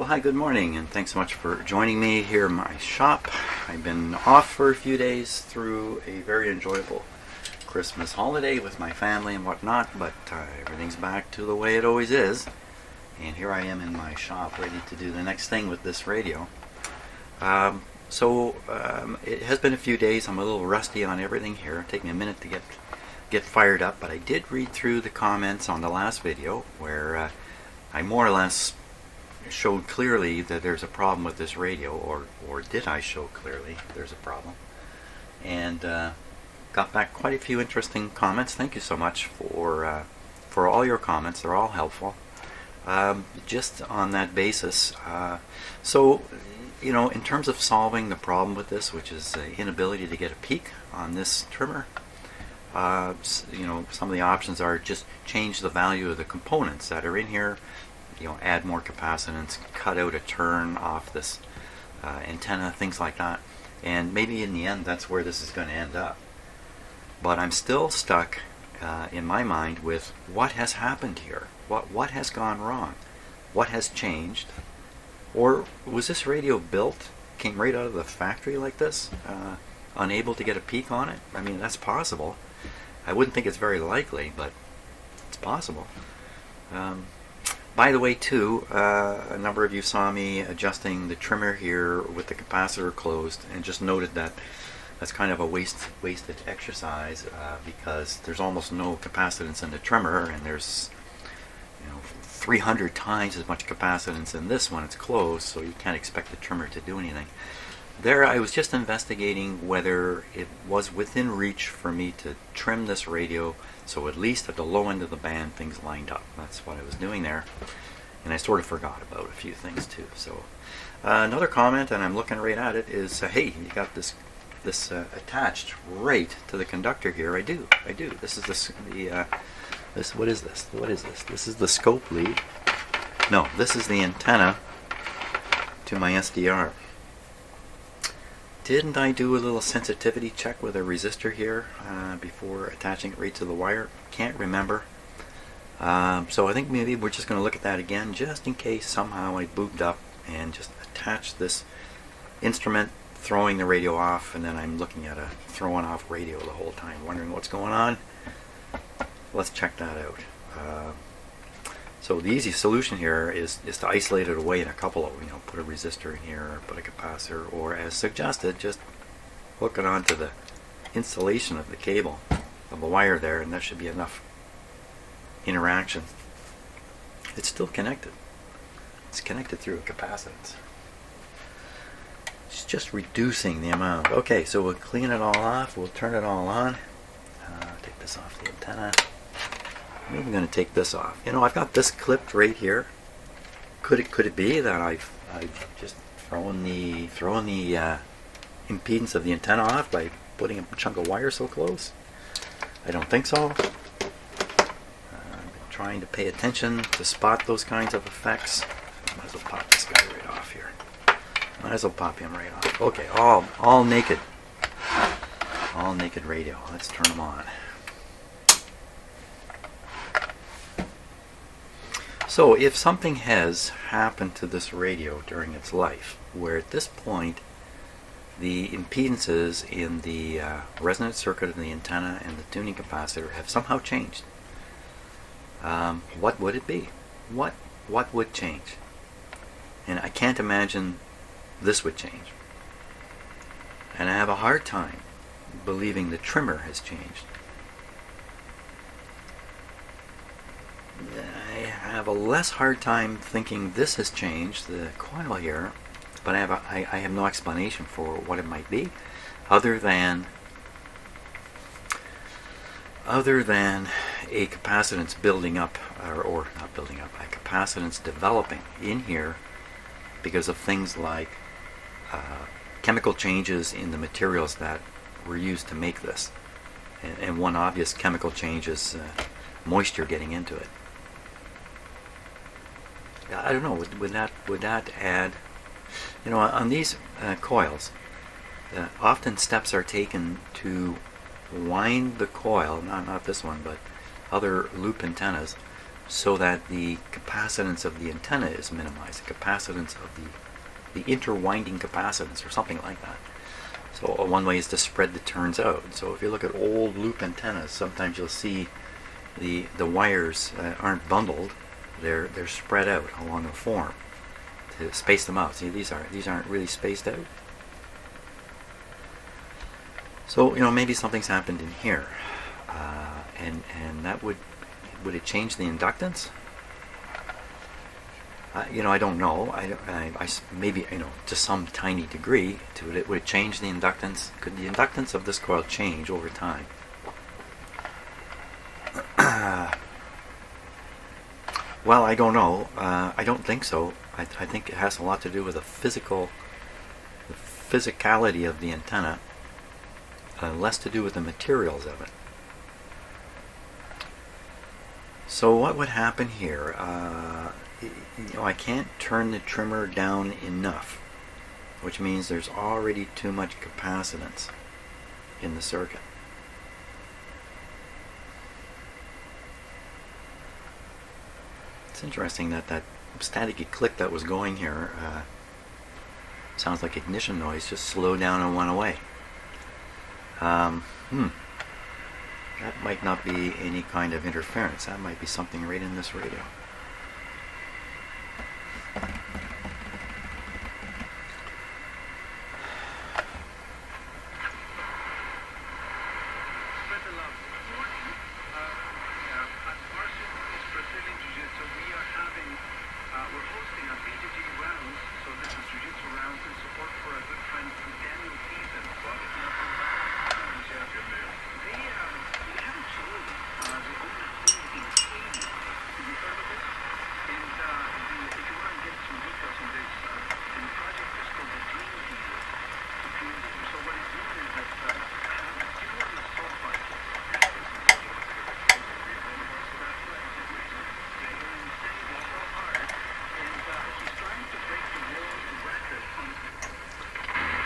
Well, hi, good morning, and thanks so much for joining me here in my shop. I've been off for a few days through a very enjoyable Christmas holiday with my family and whatnot, but everything's back to the way it always is. And here I am in my shop ready to do the next thing with this radio. It has been a few days. I'm a little rusty on everything here. It'll take me a minute to get fired up, but I did read through the comments on the last video where I more or less showed clearly that there's a problem with this radio, or did I show clearly there's a problem? And got back quite a few interesting comments. Thank you so much for all your comments. They're all helpful. Just on that basis, in terms of solving the problem with this, which is the inability to get a peak on this trimmer, some of the options are just change the value of the components that are in here. Add more capacitance, cut out a turn off this antenna, things like that. And maybe in the end that's where this is going to end up. But I'm still stuck in my mind with what has happened here. What has gone wrong? What has changed? Or was this radio built, came right out of the factory like this, unable to get a peak on it? I mean, that's possible. I wouldn't think it's very likely, but it's possible. By the way, too, a number of you saw me adjusting the trimmer here with the capacitor closed, and just noted that that's kind of a wasted exercise because there's almost no capacitance in the trimmer, and there's 300 times as much capacitance in this when it's closed, so you can't expect the trimmer to do anything. There, I was just investigating whether it was within reach for me to trim this radio so at least at the low end of the band things lined up. That's what I was doing there, and I sort of forgot about a few things too. So another comment, and I'm looking right at it, is hey, you got this attached right to the conductor here. I do. This is what is this? This is the scope lead. No, this is the antenna to my SDR. Didn't I do a little sensitivity check with a resistor here before attaching it right to the wire? Can't remember. So I think maybe we're just going to look at that again, just in case somehow I booped up and just attached this instrument, throwing the radio off, and then I'm looking at a throwing off radio the whole time, wondering what's going on. Let's check that out. So the easy solution here is to isolate it away in a couple of, put a resistor in here, or put a capacitor, or as suggested, just hook it onto the installation of the cable of the wire there, and there should be enough interaction. It's still connected. It's connected through a capacitance. It's just reducing the amount. Okay, so we'll clean it all off. We'll turn it all on. Take this off the antenna. I'm going to take this off. I've got this clipped right here. Could it be that I've just thrown the impedance of the antenna off by putting a chunk of wire so close? I don't think so. I'm trying to pay attention to spot those kinds of effects. Might as well pop this guy right off here. Might as well pop him right off. Okay, all naked. All naked radio. Let's turn them on. So if something has happened to this radio during its life, where at this point the impedances in the resonant circuit of the antenna and the tuning capacitor have somehow changed, what would it be? What would change? And I can't imagine this would change. And I have a hard time believing the trimmer has changed. I have a less hard time thinking this has changed, the coil here, but I have no explanation for what it might be, other than a capacitance building up, or not building up, a capacitance developing in here because of things like chemical changes in the materials that were used to make this. And one obvious chemical change is moisture getting into it. I don't know, would that add, on these coils, often steps are taken to wind the coil, not this one, but other loop antennas, so that the capacitance of the antenna is minimized, the capacitance of the interwinding capacitance or something like that. So one way is to spread the turns out. So if you look at old loop antennas, sometimes you'll see the wires aren't bundled, they're spread out along a form to space them out. See, these aren't really spaced out. So maybe something's happened in here, and that would it change the inductance? I don't know. I maybe to some tiny degree to it. Would it change the inductance? Could the inductance of this coil change over time? Well, I don't know. I don't think so. I think it has a lot to do with the physicality of the antenna, less to do with the materials of it. So what would happen here? I can't turn the trimmer down enough, which means there's already too much capacitance in the circuit. It's interesting that staticky click that was going here sounds like ignition noise, just slowed down and went away. That might not be any kind of interference. That might be something right in this radio.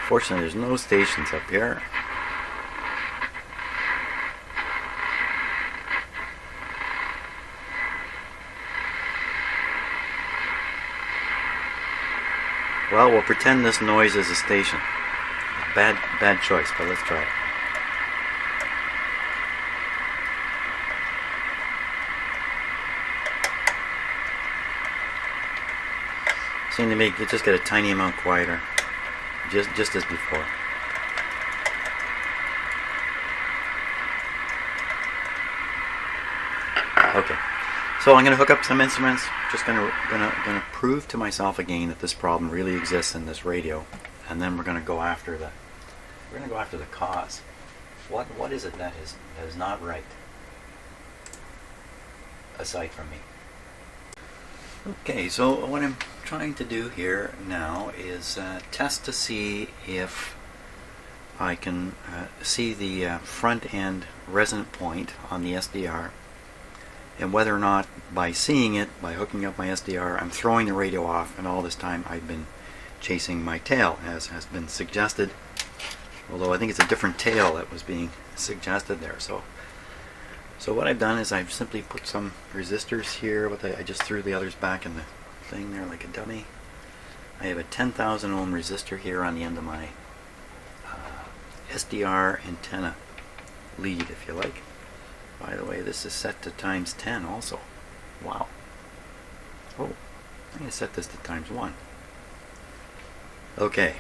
Fortunately, there's no stations up here. Well, we'll pretend this noise is a station. Bad choice, but let's try it. Seem to make it just get a tiny amount quieter. Just as before. Okay, so I'm going to hook up some instruments. Just going to prove to myself again that this problem really exists in this radio, and then we're going to go after the cause. What is it that is not right? Aside from me. Okay, so what I'm trying to do here now is test to see if I can see the front end resonant point on the SDR, and whether or not by seeing it, by hooking up my SDR, I'm throwing the radio off, and all this time I've been chasing my tail, as has been suggested, although I think it's a different tail that was being suggested there. So what I've done is I've simply put some resistors here. I just threw the others back in the thing there like a dummy. I have a 10,000 ohm resistor here on the end of my SDR antenna lead, if you like. By the way, this is set to times 10 also. Wow. Oh, I'm going to set this to times 1. Okay,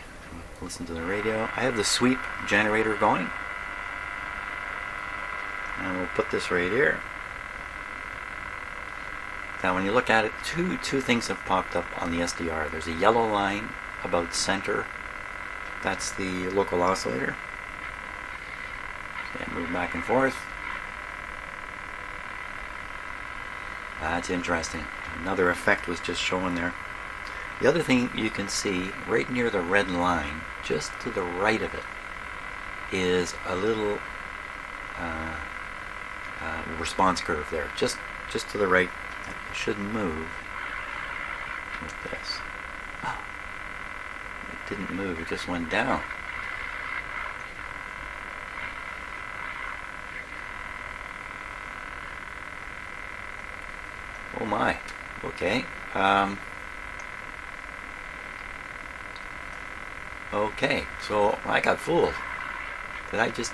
listen to the radio. I have the sweep generator going. And we'll put this right here. Now when you look at it, two things have popped up on the SDR. There's a yellow line about center. That's the local oscillator. And move back and forth. That's interesting. Another effect was just shown there. The other thing you can see right near the red line, just to the right of it, is a little response curve there. Just to the right. It shouldn't move with this. Oh, it didn't move. It just went down. Oh my. Okay. Okay. So I got fooled. Did I just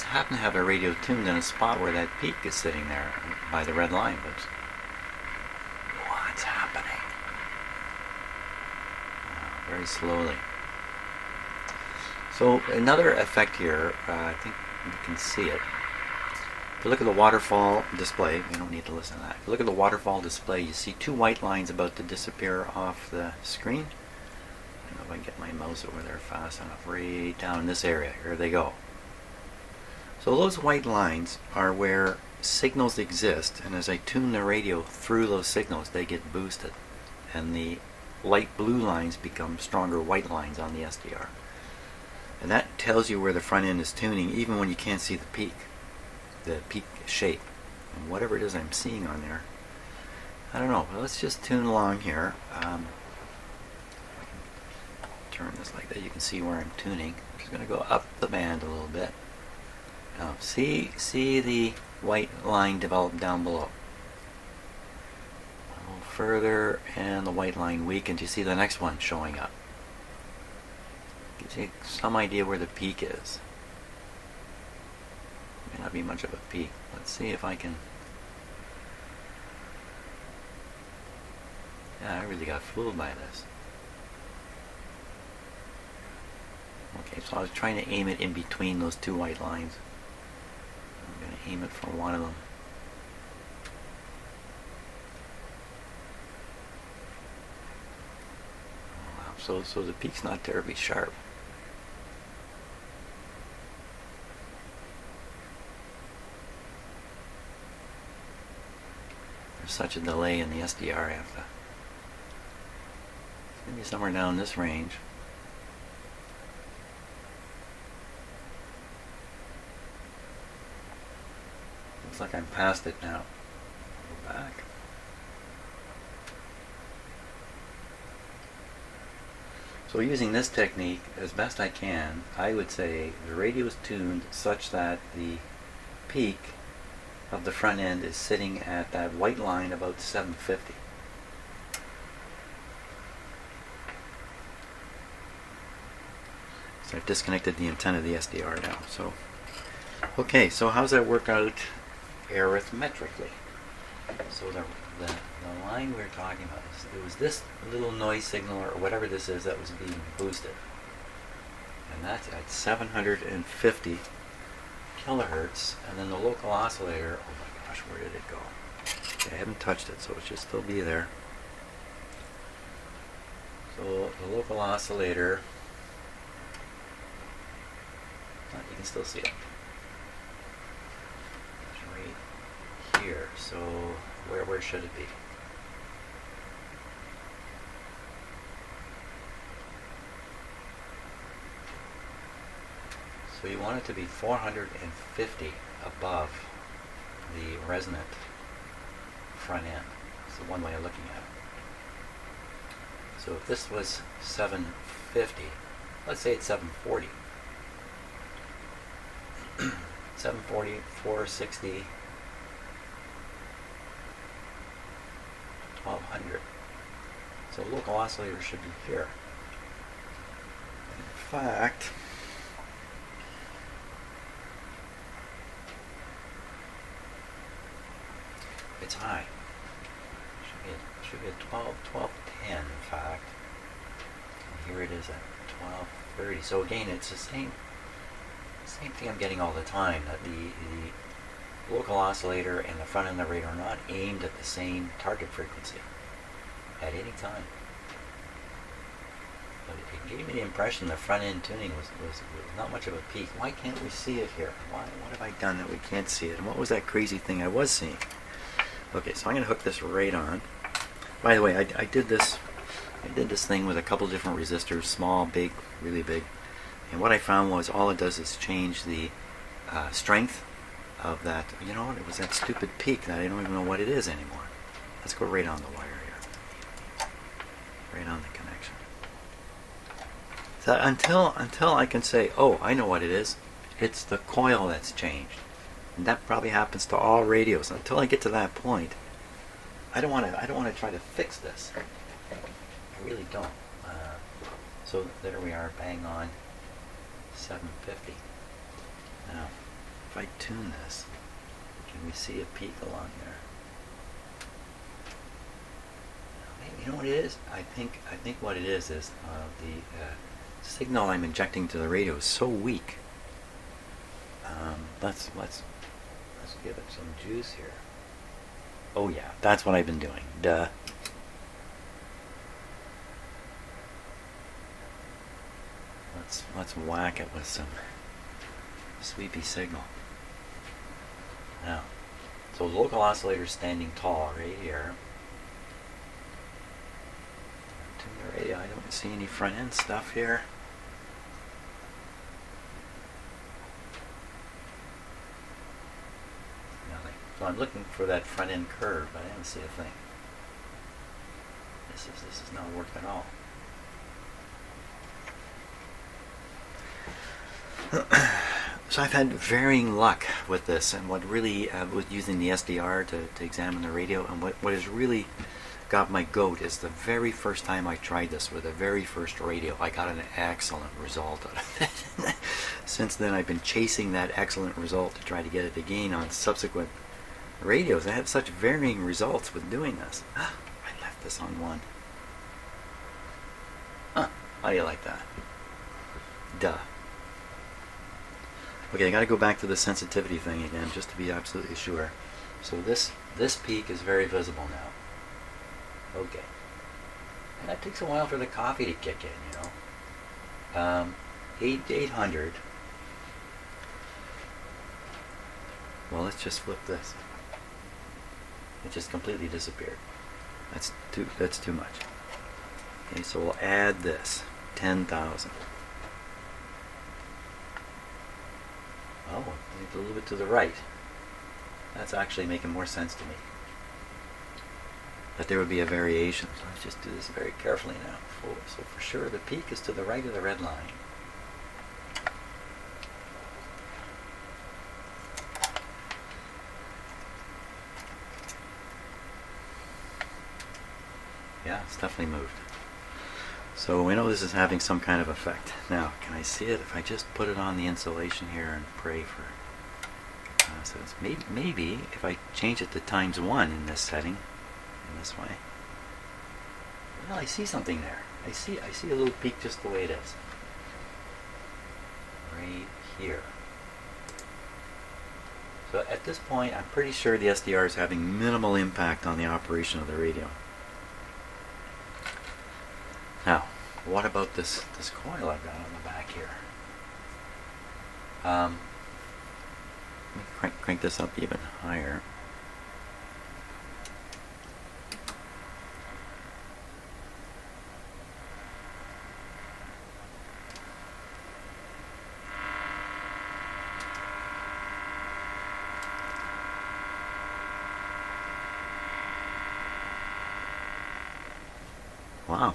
happen to have a radio tuned in a spot where that peak is sitting there by the red line, but what's happening? Very slowly. So another effect here, I think you can see it. If you look at the waterfall display, you don't need to listen to that. If you look at the waterfall display, you see two white lines about to disappear off the screen. I don't know if I can get my mouse over there fast enough. Right down in this area. Here they go. So those white lines are where signals exist, and as I tune the radio through those signals, they get boosted. And the light blue lines become stronger white lines on the SDR. And that tells you where the front end is tuning, even when you can't see the peak shape. And whatever it is I'm seeing on there, I don't know. But let's just tune along here. Turn this like that. You can see where I'm tuning. I'm just going to go up the band a little bit. Now, see the white line develop down below. A little further, and the white line weakens. You see the next one showing up. Gives you some idea where the peak is. May not be much of a peak. Let's see if I can. Yeah, I really got fooled by this. Okay, so I was trying to aim it in between those two white lines. I'm going to aim it for one of them. Oh, wow. So the peak's not terribly sharp. There's such a delay in the SDR after. It's going to be somewhere down this range. Looks like I'm past it now. Go back. So using this technique as best I can, I would say the radio is tuned such that the peak of the front end is sitting at that white line about 750. So I've disconnected the antenna of the SDR now. So, okay, so how's that work out arithmetically? So the line we were talking about, it was this little noise signal or whatever this is that was being boosted. And that's at 750 kilohertz. And then the local oscillator, oh my gosh, where did it go? Okay, I haven't touched it, so it should still be there. So the local oscillator, you can still see it. It's right here. So where should it be? So you want it to be 450 above the resonant front end. That's the one way of looking at it. So if this was 750, let's say it's 740. 740, 460, 1200. So local oscillator should be here. In fact, it's high. Should be at 1210 in fact. And here it is at 1230. So again, it's the same thing I'm getting all the time, that the local oscillator and the front end of the radar are not aimed at the same target frequency at any time. But it gave me the impression the front end tuning was not much of a peak. Why can't we see it here? What have I done that we can't see it? And what was that crazy thing I was seeing? Okay, so I'm going to hook this right on. By the way, I did this thing with a couple different resistors, small, big, really big. And what I found was all it does is change the strength of that. You know what? It was that stupid peak that I don't even know what it is anymore. Let's go right on the wire here. Right on the connection. So until I can say, oh, I know what it is. It's the coil that's changed. And that probably happens to all radios. Until I get to that point, I don't want to try to fix this. I really don't. So there we are, bang on 750. Now, if I tune this, can we see a peak along there? You know what it is? I think what it is the signal I'm injecting to the radio is so weak. Let's give it some juice here. Oh yeah, that's what I've been doing. Duh. Let's whack it with some sweepy signal. Now, so the local oscillator standing tall right here. Tune the radio. I don't see any front end stuff here. Nothing. So I'm looking for that front end curve, but I don't see a thing. This is not working at all. So I've had varying luck with this, and what really with using the SDR to examine the radio, and what has really got my goat is the very first time I tried this with the very first radio, I got an excellent result out of it. Since then I've been chasing that excellent result to try to get it again on subsequent radios. I have such varying results with doing this. I left this on 1. Huh, how do you like that? Duh. Okay, I got to go back to the sensitivity thing again just to be absolutely sure. So this peak is very visible now. Okay. And that takes a while for the coffee to kick in, you know. 800. Well, let's just flip this. It just completely disappeared. That's too much. Okay, so we'll add this. 10,000. Oh, a little bit to the right. That's actually making more sense to me. But there would be a variation. So let's just do this very carefully now. So for sure, the peak is to the right of the red line. Yeah, it's definitely moved. So we know this is having some kind of effect. Now, can I see it if I just put it on the insulation here and pray for so it's maybe if I change it to ×1 in this setting, in this way. Well, I see something there. I see a little peak just the way it is. Right here. So at this point, I'm pretty sure the SDR is having minimal impact on the operation of the radio. Now, what about this coil I've got on the back here? Let me crank this up even higher. Wow.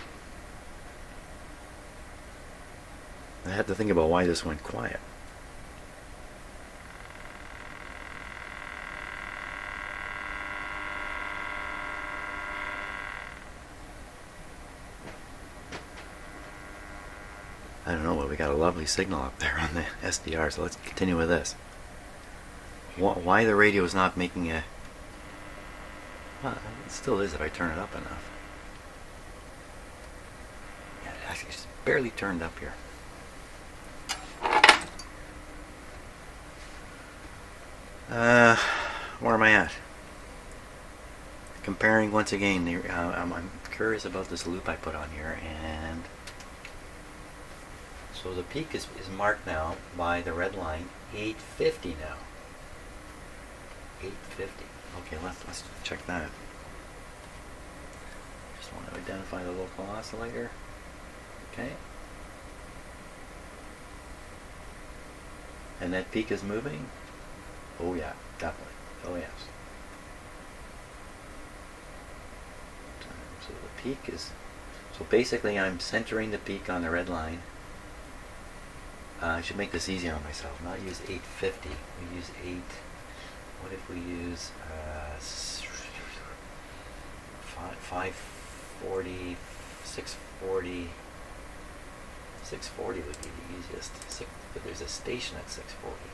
I had to think about why this went quiet. I don't know, but we got a lovely signal up there on the SDR, so let's continue with this. Why the radio is not making a... Well, it still is if I turn it up enough. Yeah, it actually just barely turned up here. Where am I at? Comparing once again, I'm curious about this loop I put on here, and so the peak is marked now by the red line, 850 now. 850. Okay, let's check that. Just want to identify the local oscillator. Okay. And that peak is moving? Oh yeah, definitely. Oh yes. So the peak is... So basically I'm centering the peak on the red line. I should make this easier on myself. Not use 850. We use 8... What if we use 540, 640? 640 would be the easiest, but there's a station at 640.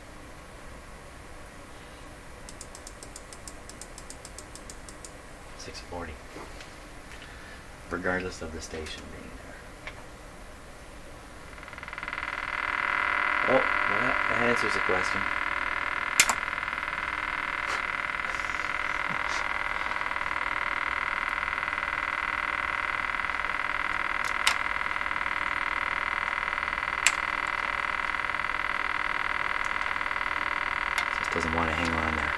Regardless of the station being there. Oh, well, that answers the question. Just doesn't want to hang on there.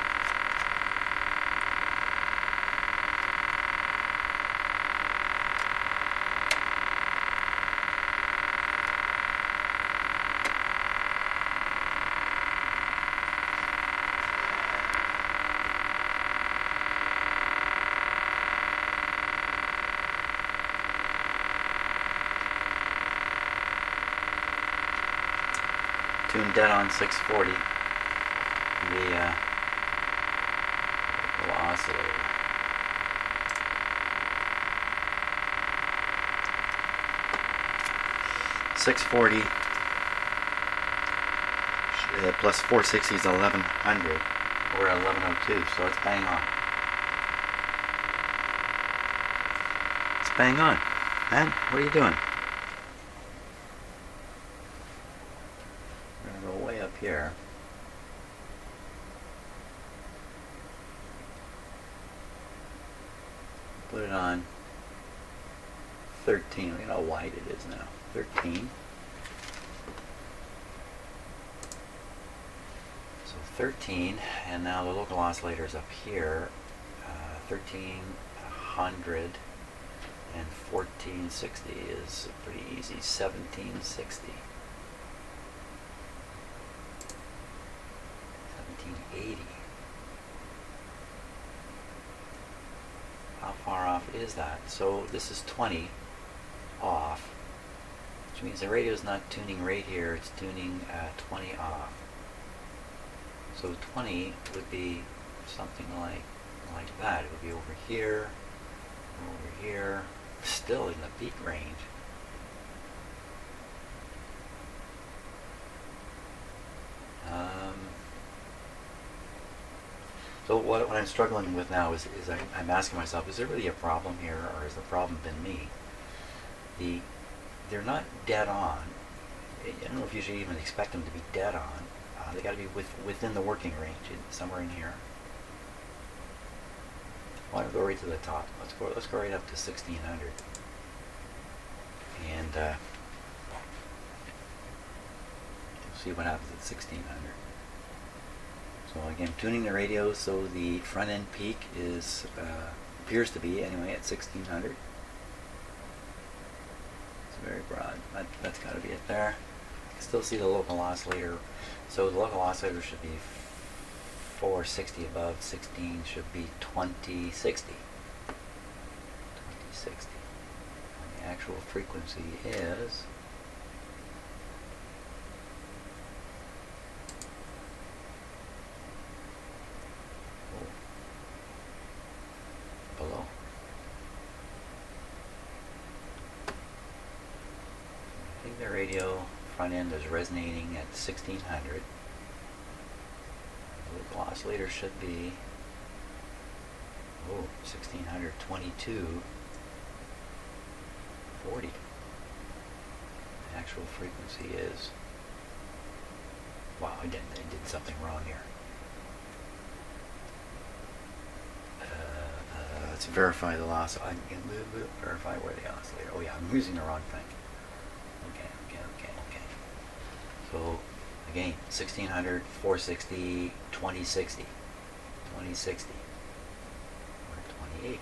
Tuned dead on 640. The little oscillator. .640 plus 460 is 1100. We're at 1102, so it's bang on. It's bang on. Man, what are you doing? We're going to go way up here. Put it on 13. Look at how wide it is now. 13. So 13, and now the local oscillator is up here. 1300 and 1460 is pretty easy. 1760. 1780. How far off is that? So this is 20 off, which means the radio is not tuning right here, it's tuning 20 off. So 20 would be something like that. It would be over here, still in the peak range. So what I'm struggling with now is I'm asking myself, is there really a problem here, or has the problem been me? They're not dead on. I don't know if you should even expect them to be dead on. They got to be within the working range, somewhere in here. Why don't we go right to the top? Let's go right up to 1600, and see what happens at 1600. So again, tuning the radio so the front end peak is appears to be anyway at 1600. It's very broad. That's got to be it there. You can still see the local oscillator. So the local oscillator should be 460 above 16, should be 2060. 2060. And the actual frequency is below. I think the radio front end is resonating at 1600. The local oscillator should be 1622 40. The actual frequency is, wow, I did something wrong here. Let's verify the loss. I can verify where the oscillator. Oh yeah, I'm using the wrong thing. Okay. So again, 1600, 460, 2060, 2060, or 2080.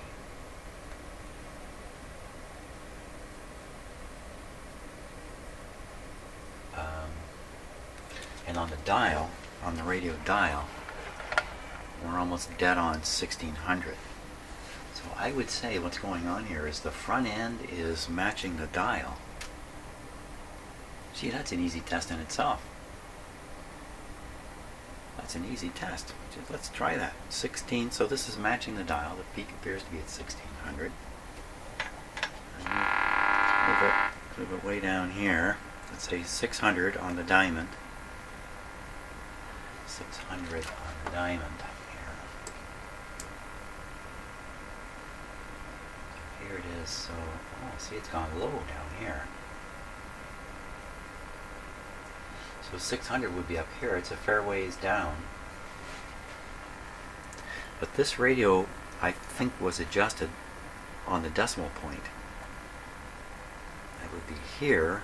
And on the dial, on the radio dial, we're almost dead on 1600. So I would say what's going on here is the front end is matching the dial. See, that's an easy test in itself. it's an easy test. Let's try that. 16, so this is matching the dial. The peak appears to be at 1600. Move it way down here. Let's say 600 on the diamond. 600 on the diamond here. Here it is. So, see, it's gone low down here. So 600 would be up here. It's a fair ways down. But this radio, I think, was adjusted on the decimal point. That would be here.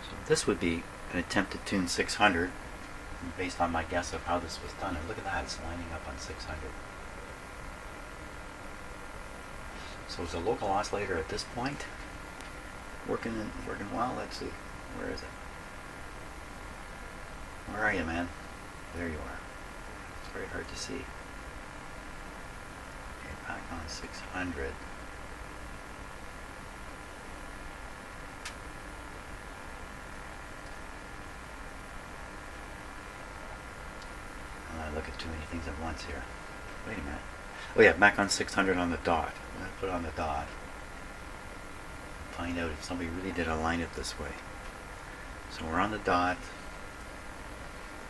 So this would be an attempt to tune 600 based on my guess of how this was done. And look at that, it's lining up on 600. So is the local oscillator at this point working well? Let's see. Where is it? Where are you, man? There you are. It's very hard to see. Okay, back on 600. I look at too many things at once here. Wait a minute. Oh yeah, back on 600 on the dot. I'm going to put on the dot. Find out if somebody really did align it this way. So we're on the dot.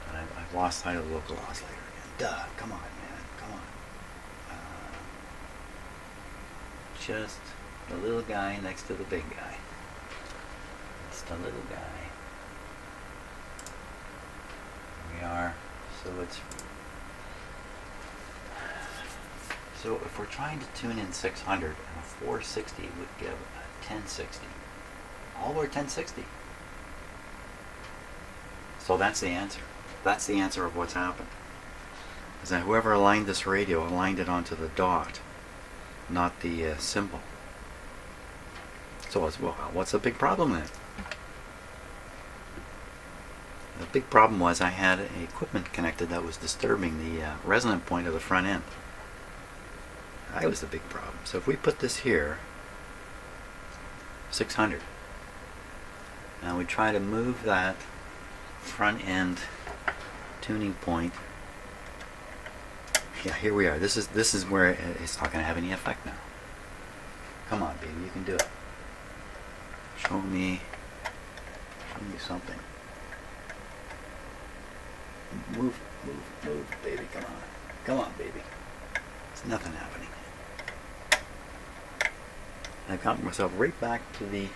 And I've lost sight of the local oscillator again. Duh, come on, man, come on. Just the little guy next to the big guy. It's the little guy. Here we are. So if we're trying to tune in 600, and a 460 would give a 1060. All over 1060. So that's the answer. That's the answer of what's happened. Is that whoever aligned this radio aligned it onto the dot, not the symbol. So what's the big problem then? The big problem was I had equipment connected that was disturbing the resonant point of the front end. That was the big problem. So if we put this here, 600, and we try to move that front end tuning point. Yeah, here we are. This is where it's not going to have any effect now. Come on, baby, you can do it. Show me something. Move, baby, come on. Come on, baby. There's nothing happening. I got myself right back to the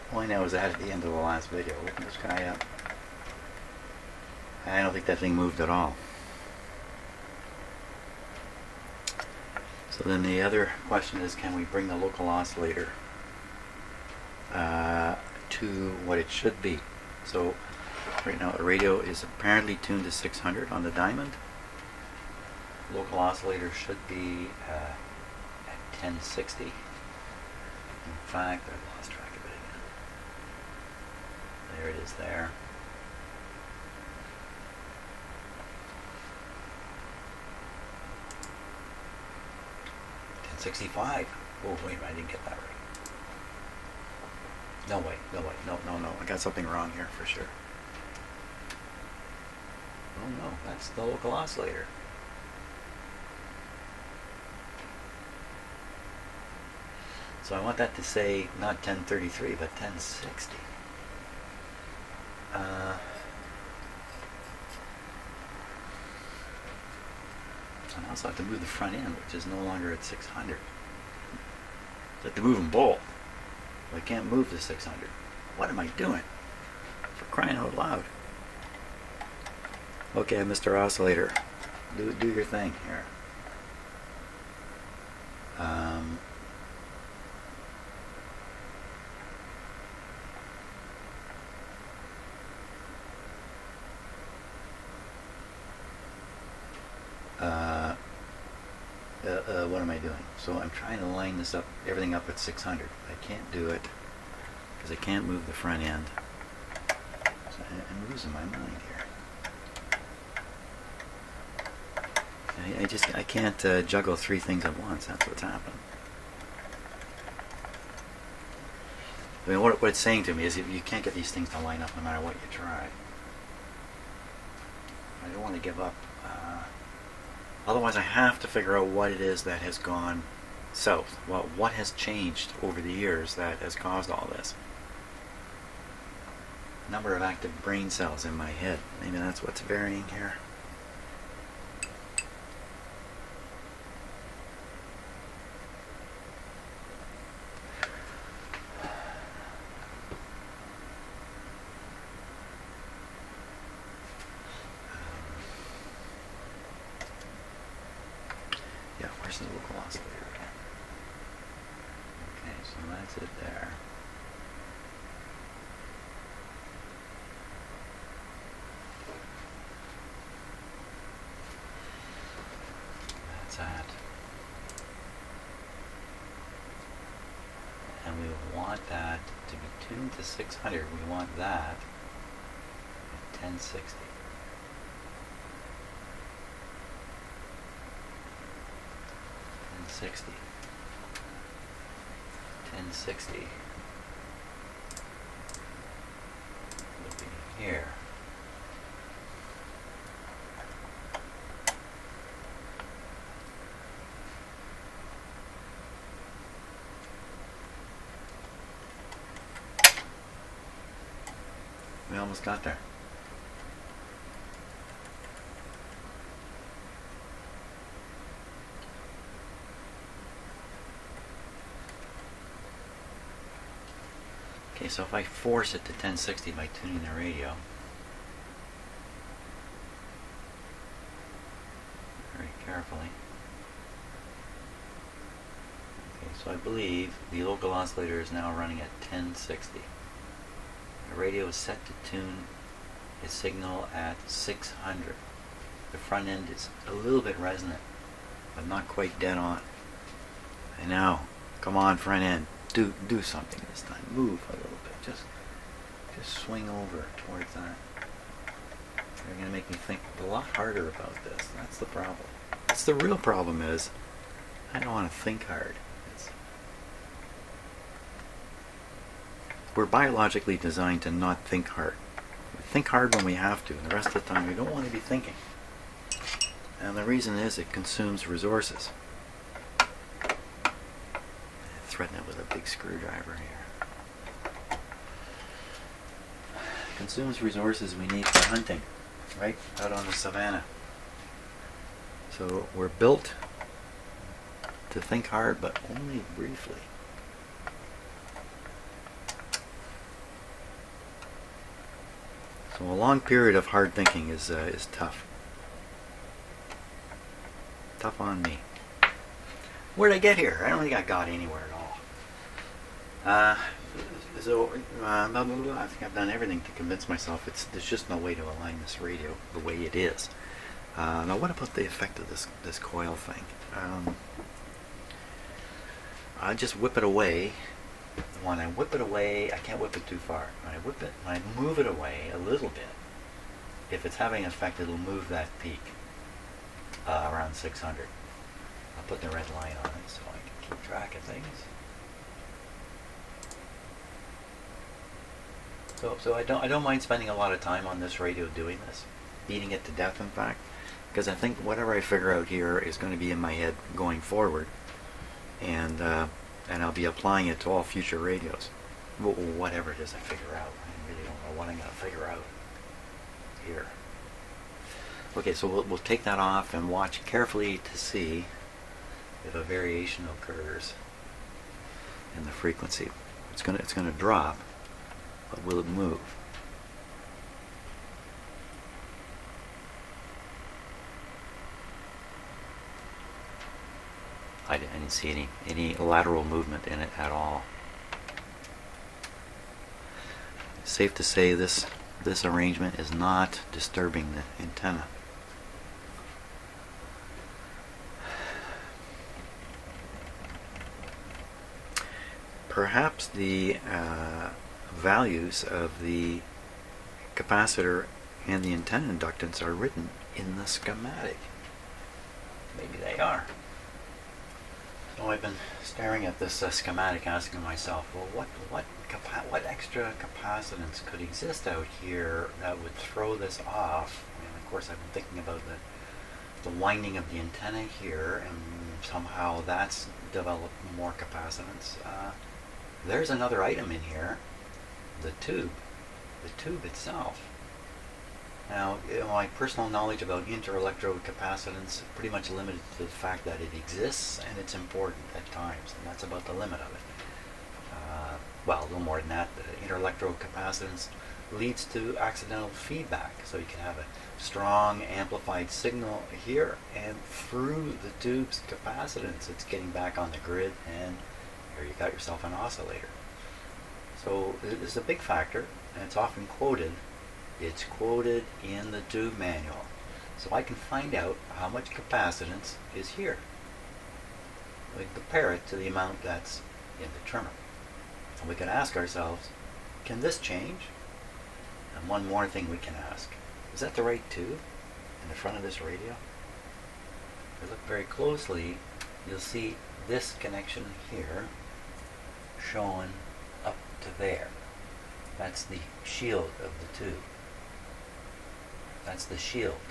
point I was at the end of the last video. Open this guy up. I don't think that thing moved at all. So then the other question is, can we bring the local oscillator to what it should be? So right now the radio is apparently tuned to 600 on the diamond. Local oscillator should be at 1060. In fact, I've lost track of it again. There it is there. $1065. Oh, wait a minute, I didn't get that right. No, wait, no. I got something wrong here for sure. Oh no, that's the local oscillator. So I want that to say not 1033, but 1060. So I also have to move the front end, which is no longer at 600. I have to move them both. I can't move the 600. What am I doing? For crying out loud. Okay, Mr. Oscillator, do your thing here. What am I doing? So I'm trying to line this up, everything up at 600. I can't do it because I can't move the front end. So I'm losing my mind here. I can't juggle three things at once. That's what's happening. I mean, what it's saying to me is you can't get these things to line up no matter what you try. I don't want to give up. Otherwise, I have to figure out what it is that has gone south. Well, what has changed over the years that has caused all this? Number of active brain cells in my head. Maybe that's what's varying here. Yeah, where's the local oscillator again? Okay, so that's it there. That, and we want that to be tuned to 600. We want that at 1060. 1060. 1060 will be here. We almost got there. Okay, so if I force it to 1060 by tuning the radio, very carefully. Okay, so I believe the local oscillator is now running at 1060. The radio is set to tune its signal at 600. The front end is a little bit resonant, but not quite dead on. And now, come on, front end, do something this time. Move a little bit. Just swing over towards that. You're going to make me think a lot harder about this. That's the problem. That's the real problem is, I don't want to think hard. We're biologically designed to not think hard. We think hard when we have to, and the rest of the time we don't want to be thinking. And the reason is it consumes resources. I threaten it with a big screwdriver here. Consumes resources we need for hunting, right? Out on the savannah. So we're built to think hard, but only briefly. So a long period of hard thinking is tough. Tough on me. Where did I get here? I don't think I got anywhere at all. I think I've done everything to convince myself there's just no way to align this radio the way it is. Now what about the effect of this coil thing? I just whip it away. When I whip it away, I can't whip it too far. When I move it away a little bit, if it's having an effect, it'll move that peak around 600. I'll put the red line on it so I can keep track of things. So I don't mind spending a lot of time on this radio doing this, beating it to death, in fact, because I think whatever I figure out here is going to be in my head going forward, and I'll be applying it to all future radios. Whatever it is I figure out. I really don't know what I'm going to figure out here. Okay, so we'll take that off and watch carefully to see if a variation occurs in the frequency. It's going to drop, but will it move? I didn't see any lateral movement in it at all. It's safe to say this arrangement is not disturbing the antenna. Perhaps the values of the capacitor and the antenna inductance are written in the schematic. Maybe they are. So I've been staring at this schematic, asking myself, well, what extra capacitance could exist out here that would throw this off? I mean, of course I've been thinking about the winding of the antenna here, and somehow that's developed more capacitance. There's another item in here, the tube itself. Now, my personal knowledge about interelectrode capacitance is pretty much limited to the fact that it exists and it's important at times, and that's about the limit of it. Well, a little more than that. The interelectrode capacitance leads to accidental feedback, so you can have a strong amplified signal here, and through the tube's capacitance it's getting back on the grid, and here you got yourself an oscillator. So it's a big factor, and it's often quoted. It's quoted in the tube manual, so I can find out how much capacitance is here. We can compare it to the amount that's in the trimmer, and we can ask ourselves, can this change? And one more thing we can ask, is that the right tube in the front of this radio? If you look very closely, you'll see this connection here showing up to there. That's the shield of the tube. That's the shield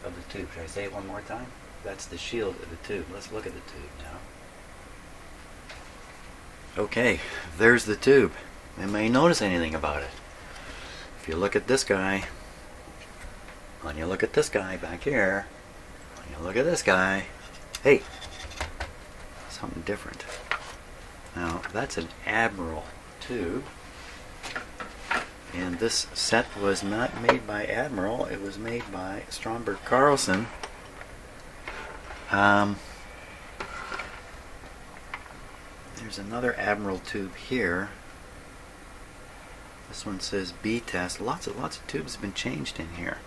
of the tube. Should I say it one more time? That's the shield of the tube. Let's look at the tube now. Okay, there's the tube. You may notice anything about it. If you look at this guy, and you look at this guy back here, and you look at this guy, hey, something different. Now, that's an Admiral tube. And this set was not made by Admiral, it was made by Stromberg Carlson. There's another Admiral tube here. This one says B test. Lots of tubes have been changed in here.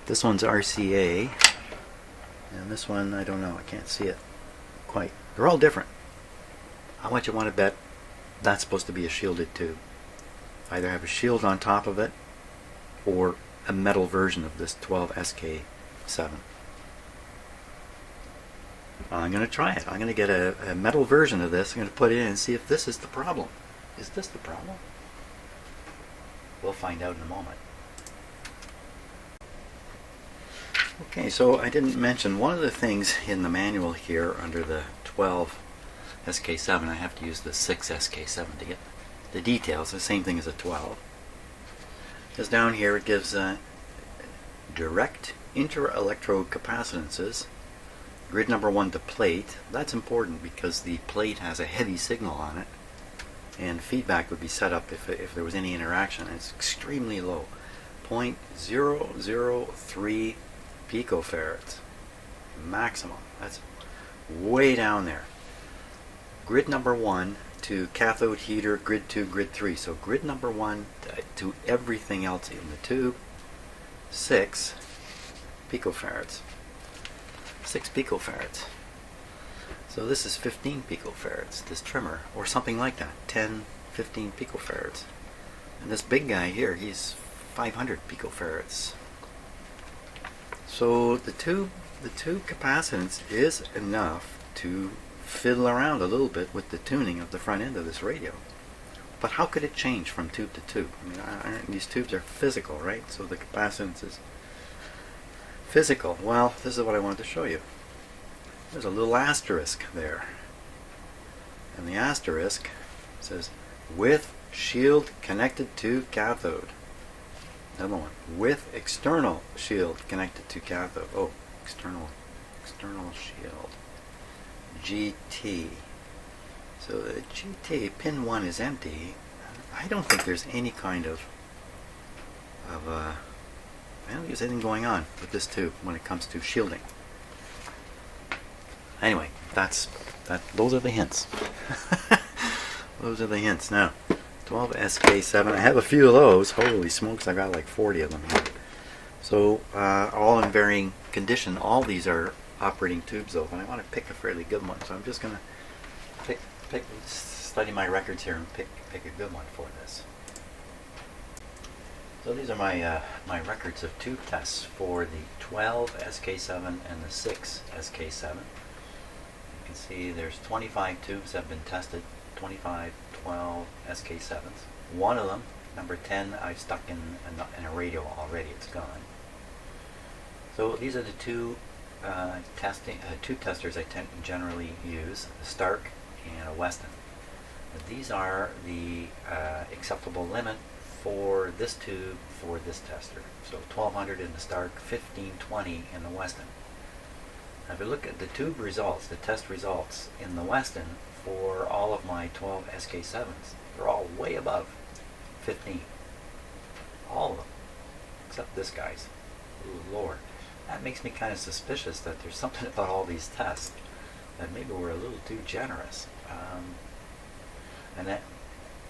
This one's RCA, and this one I don't know. I can't see it quite. They're all different. How much you want to bet that's supposed to be a shielded tube? Either have a shield on top of it or a metal version of this 12SK7. I'm going to try it. I'm going to get a metal version of this. I'm going to put it in and see if this is the problem. Is this the problem? We'll find out in a moment. Okay, so I didn't mention one of the things in the manual here under the 12SK7. I have to use the 6SK7 to get the details. The same thing as a 12. Because down here it gives direct interelectrode capacitances. Grid number 1 to plate. That's important because the plate has a heavy signal on it, and feedback would be set up if there was any interaction. It's extremely low, 0.003 picofarads maximum. That's way down there. Grid number 1 to cathode heater, grid 2, grid 3. So grid number 1 to everything else in the tube, 6 picofarads. 6 picofarads. So this is 15 picofarads, this trimmer, or something like that, 10, 15 picofarads. And this big guy here, he's 500 picofarads. So the tube capacitance is enough to fiddle around a little bit with the tuning of the front end of this radio. But how could it change from tube to tube? I mean, these tubes are physical, right? So the capacitance is physical. Well, this is what I wanted to show you. There's a little asterisk there. And the asterisk says, with shield connected to cathode. Another one, with external shield connected to cathode. Oh, external shield. GT. So the GT, pin 1 is empty. I don't think there's any kind of I don't think there's anything going on with this tube when it comes to shielding. Anyway, those are the hints. Those are the hints. Now, 12SK7. I have a few of those. Holy smokes, I got like 40 of them here. So, all in varying condition. All these are operating tubes though, and I want to pick a fairly good one. So I'm just going to study my records here and pick a good one for this. So these are my records of tube tests for the 12SK7 and the 6SK7. You can see there's 25 tubes that have been tested, 25 12SK7s. One of them Number 10 I've stuck in a radio already. It's gone. So these are the two tube testers I generally use, a Stark and a Weston. These are the acceptable limit for this tube for this tester. So 1200 in the Stark, 1520 in the Weston. Now if you look at the tube results, the test results in the Weston for all of my 12 SK7s, they're all way above 15. All of them, except this guy's a little lower. That makes me kind of suspicious that there's something about all these tests that maybe we're a little too generous. And that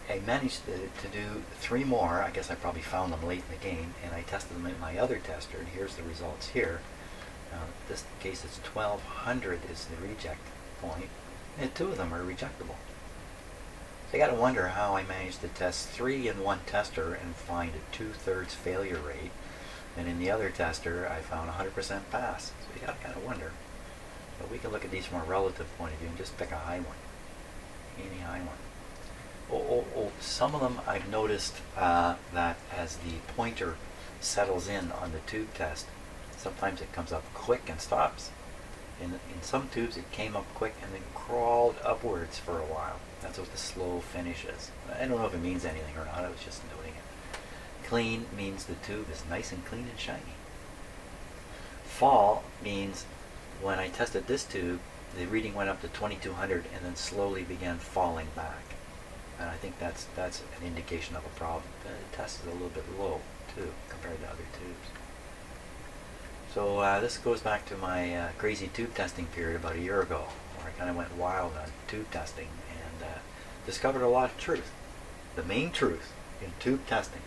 I managed to do 3 more. I guess I probably found them late in the game, and I tested them in my other tester, and here's the results here. In this case it's 1200 is the reject point, and 2 of them are rejectable. So I got to wonder how I managed to test 3 in one tester and find a 2/3 failure rate, and in the other tester I found 100% pass. So you got to kind of wonder. But we can look at these from a relative point of view and just pick a high one, any high one. Some of them I've noticed that as the pointer settles in on the tube test, sometimes it comes up quick and stops. In some tubes it came up quick and then crawled upwards for a while. That's what the slow finish is. I don't know if it means anything or not, I was just noting it. Clean means the tube is nice and clean and shiny. Fall means when I tested this tube, the reading went up to 2200 and then slowly began falling back. And I think that's an indication of a problem. The test is a little bit low too compared to other tubes. So this goes back to my crazy tube testing period about a year ago, where I kind of went wild on tube testing and discovered a lot of truth. The main truth in tube testing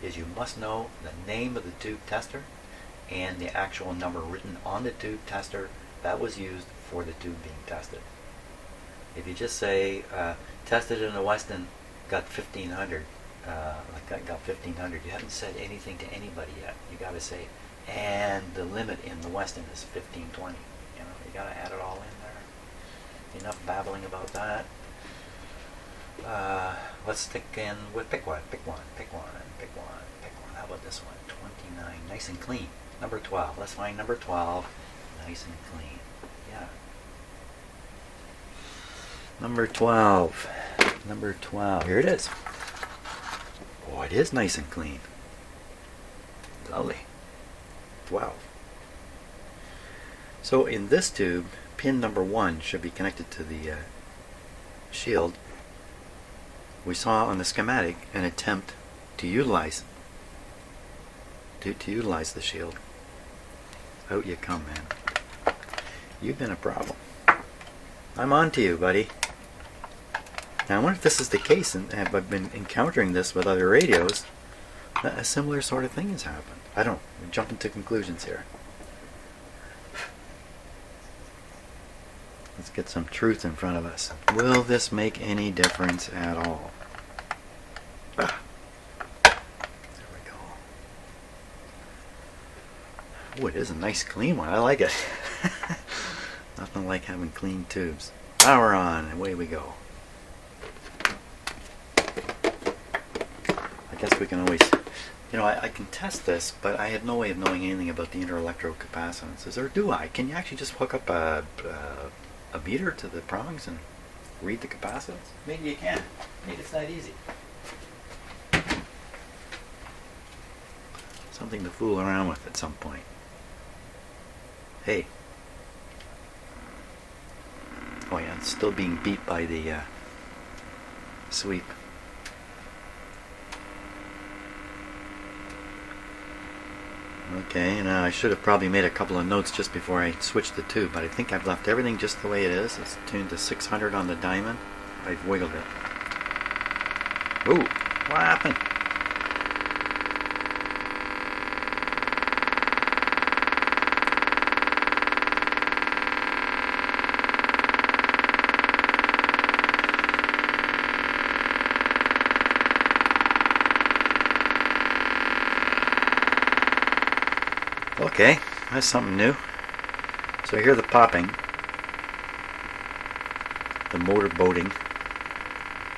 is you must know the name of the tube tester and the actual number written on the tube tester that was used for the tube being tested. If you just say tested in the Weston, got 1500, got 1500, you haven't said anything to anybody yet. You got to say, and the limit in the Weston is 1520. You know, you got to add it all in there. Enough babbling about that. Let's stick in with pick one. How about this one? 29, nice and clean. Number 12. Let's find number 12, nice and clean. Yeah. Number 12. Number 12. Here it is. Oh, it is nice and clean. Lovely. 12. So in this tube, pin number 1 should be connected to the shield. We saw on the schematic an attempt to utilize the shield. Out you come, man. You've been a problem. I'm on to you, buddy. Now I wonder if this is the case, and I've been encountering this with other radios. A similar sort of thing has happened. I don't know. I'm jumping to conclusions here. Let's get some truth in front of us. Will this make any difference at all? Ah. There we go. Oh, it is a nice clean one. I like it. Nothing like having clean tubes. Power on, and away we go. I guess we can always, you know, I can test this, but I have no way of knowing anything about the interelectrode capacitances, or do I? Can you actually just hook up a meter to the prongs and read the capacitance? Maybe you can. Maybe it's that easy. Something to fool around with at some point. Hey. Oh yeah, it's still being beat by the sweep. Okay, now I should have probably made a couple of notes just before I switched the tube, but I think I've left everything just the way it is. It's tuned to 600 on the diamond. I've wiggled it. Ooh, what happened? Okay, that's something new. So I hear the popping, the motor boating,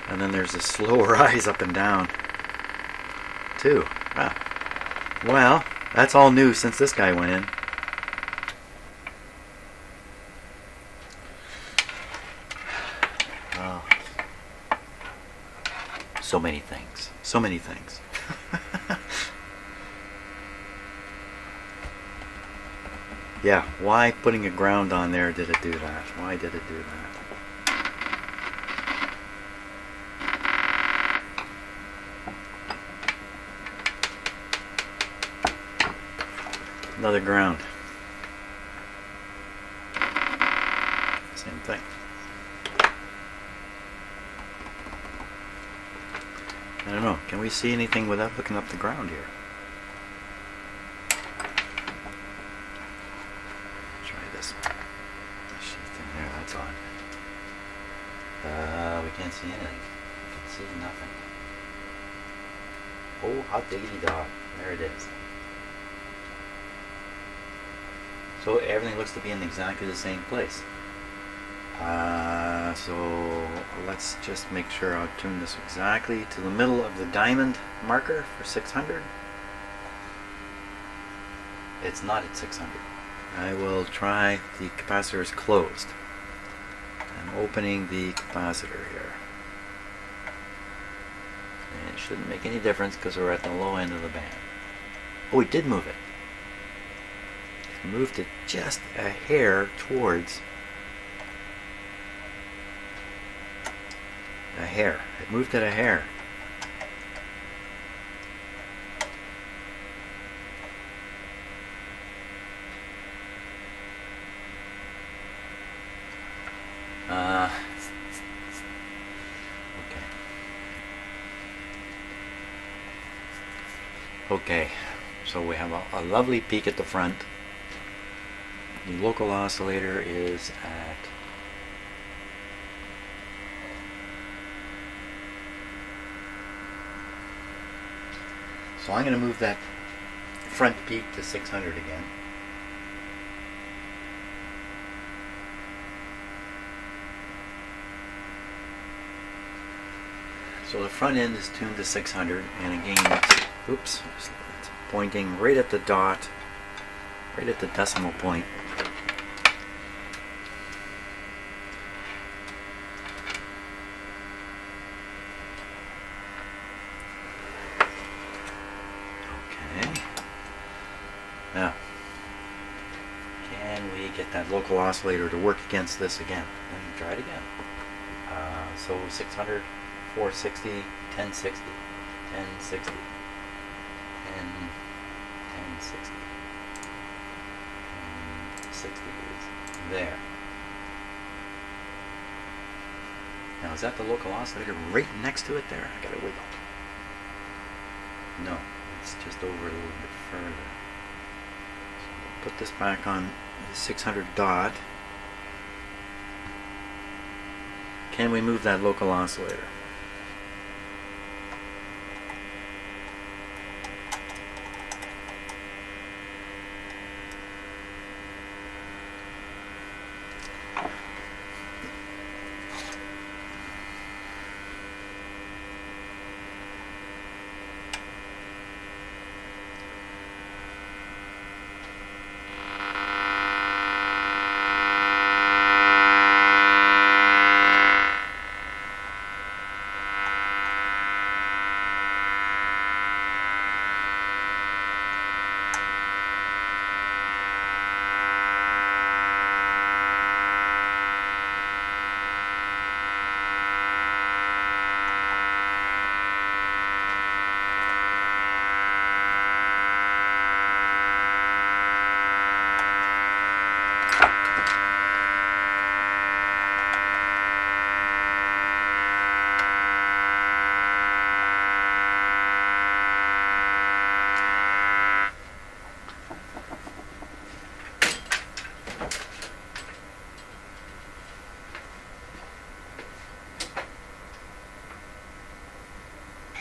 and then there's a slow rise up and down. too. Wow. Well, that's all new since this guy went in. Oh. So many things. So many things. Yeah, why putting a ground on there did it do that? Why did it do that? Another ground. Same thing. I don't know. Can we see anything without looking up the ground here? Try this. Sheath in there. That's on. We can't see anything. We can see nothing. Oh, hot diggity dog. There it is. So everything looks to be in exactly the same place. So let's just make sure I'll tune this exactly to the middle of the diamond marker for 600. It's not at 600. I will try, the capacitor is closed. I'm opening the capacitor here. And it shouldn't make any difference because we're at the low end of the band. Oh, it did move it. It moved it just a hair towards a hair. It moved it a hair. Okay, so we have a lovely peak at the front. The local oscillator is at so I'm going to move that front peak to 600 again. So the front end is tuned to 600, and again, oops, it's pointing right at the dot, right at the decimal point. Okay. Now, can we get that local oscillator to work against this again? Let me try it again. So 600. 460, 1060, 1060, 1060, 1060 is there. Now is that the local oscillator right next to it there? I gotta wiggle. No, it's just over a little bit further. So we'll put this back on the 600 dot. Can we move that local oscillator?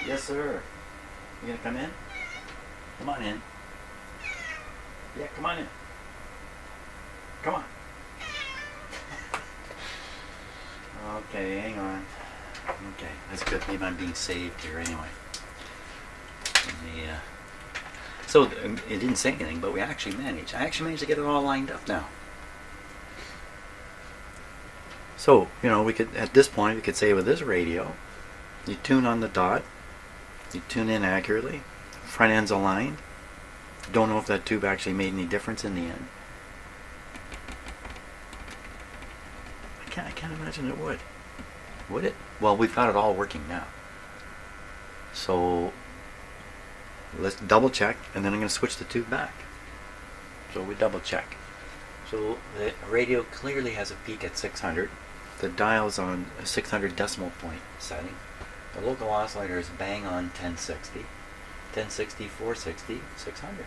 Yes, sir. You gonna come in? Come on in. Yeah, come on in. Come on. Okay, hang on. Okay, that's good. Maybe I'm being saved here anyway. Let me So it didn't say anything, but we actually managed. I actually managed to get it all lined up now. So, you know, we could, at this point, we could say with this radio, you tune on the dot, you tune in accurately, front end's aligned. Don't know if that tube actually made any difference in the end. I can't imagine it would. Would it? Well, we've got it all working now. So let's double check, and then I'm going to switch the tube back. So we double check. So the radio clearly has a peak at 600. The dial's on a 600 decimal point setting. The local oscillator is bang on 1060. 1060, 460, 600.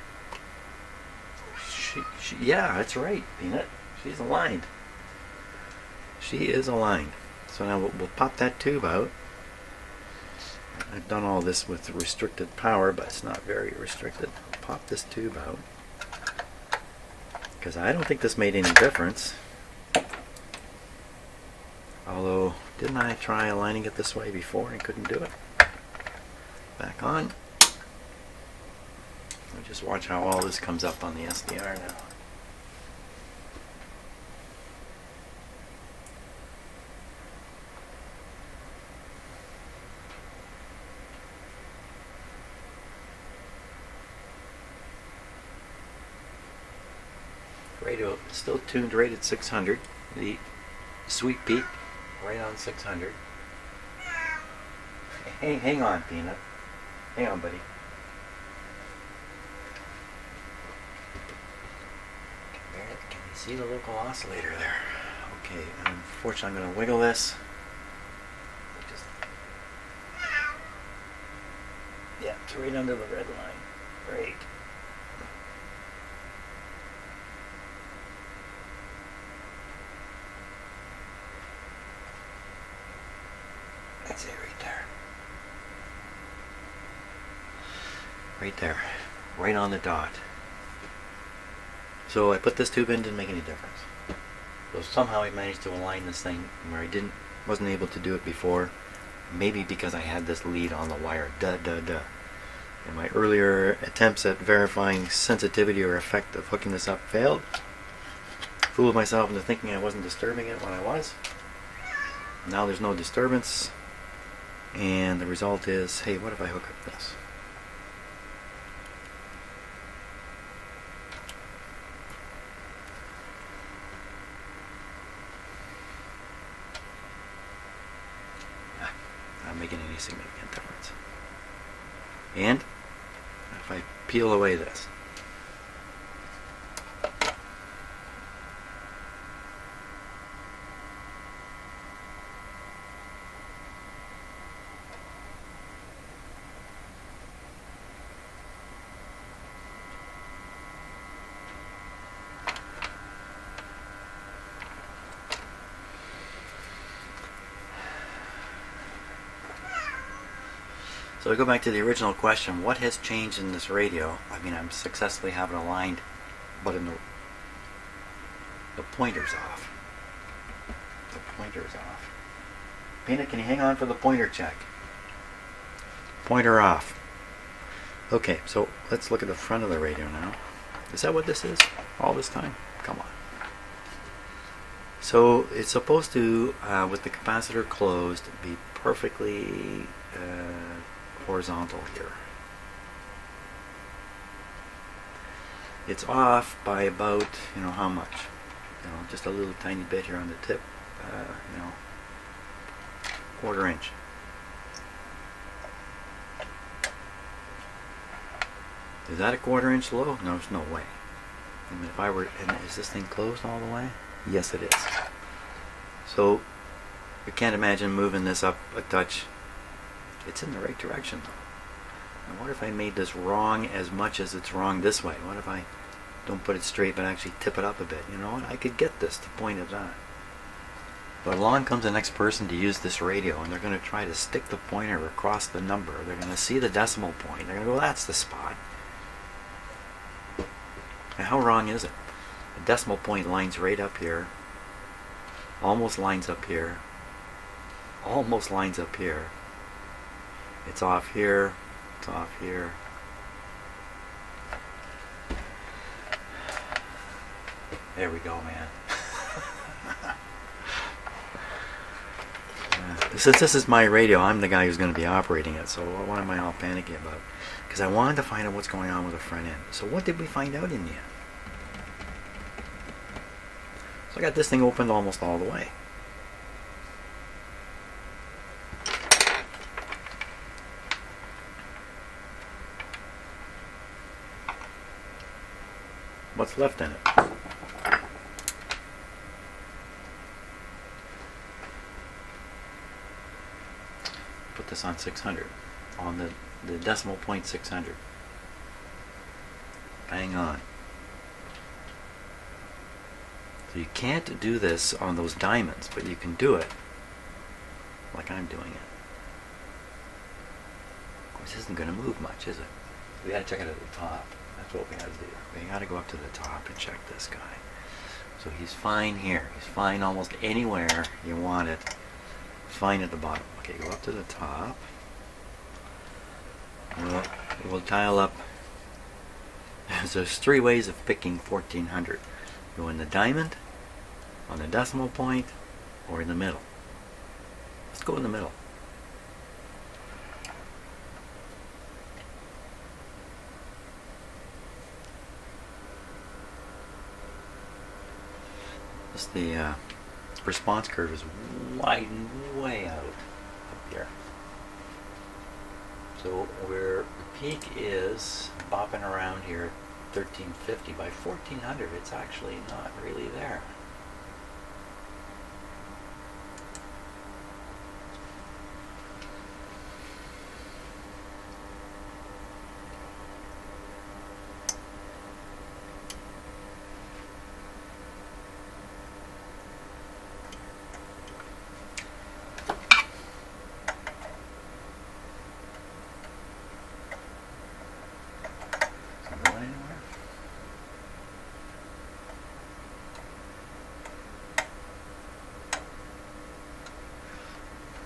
Yeah, that's right, Peanut. She's aligned. She is aligned. So now we'll pop that tube out. I've done all this with restricted power, but it's not very restricted. I'll pop this tube out, because I don't think this made any difference. Although, didn't I try aligning it this way before and couldn't do it? Back on. We'll just watch how all this comes up on the SDR now. Radio still tuned right at 600. The sweet peak right on 600. Hang on, Peanut. Hang on, buddy. Can you see the local oscillator there? Okay, unfortunately I'm going to wiggle this. Yeah, it's right under the red line. Great. That's it right there. Right there. Right on the dot. So I put this tube in, didn't make any difference. So somehow I managed to align this thing where I wasn't able to do it before. Maybe because I had this lead on the wire. And my earlier attempts at verifying sensitivity or effect of hooking this up failed. Fooled myself into thinking I wasn't disturbing it when I was. Now there's no disturbance. And the result is, hey, what if I hook up this? Not making any significant difference. And if I peel away this, so we go back to the original question, what has changed in this radio? I mean, I'm successfully having it aligned, but the pointer's off. The pointer's off. Peanut, can you hang on for the pointer check? Pointer off. Okay, so let's look at the front of the radio now. Is that what this is? All this time? Come on. So it's supposed to, with the capacitor closed, be perfectly horizontal here. It's off by about, how much? Just a little tiny bit here on the tip, 1/4 inch. Is that a 1/4 inch low? No, there's no way. I mean, if I were, is this thing closed all the way? Yes, it is. So, I can't imagine moving this up a touch. It's in the right direction though. And what if I made this wrong as much as it's wrong this way? What if I don't put it straight but actually tip it up a bit? You know what? I could get this to point at that. But along comes the next person to use this radio, and they're going to try to stick the pointer across the number. They're going to see the decimal point. They're going to go, that's the spot. And how wrong is it? The decimal point lines right up here. Almost lines up here. Almost lines up here. It's off here. It's off here. There we go, man. Since this is my radio, I'm the guy who's going to be operating it, so what am I all panicking about? Because I wanted to find out what's going on with the front end. So what did we find out in the end? So I got this thing opened almost all the way. What's left in it? Put this on 600, on the decimal point 600. Bang on. So you can't do this on those diamonds, but you can do it like I'm doing it. Of course, this isn't going to move much, is it? We got to check it at the top. That's what we got to do. We got to go up to the top and check this guy. So he's fine here. He's fine almost anywhere you want it. Fine at the bottom. Okay, go up to the top. We'll dial up. So there's 3 ways of picking 1400. Go in the diamond, on the decimal point, or in the middle. Let's go in the middle. The response curve is widened way out up here. So where the peak is bopping around here, 1350 by 1400, it's actually not really there.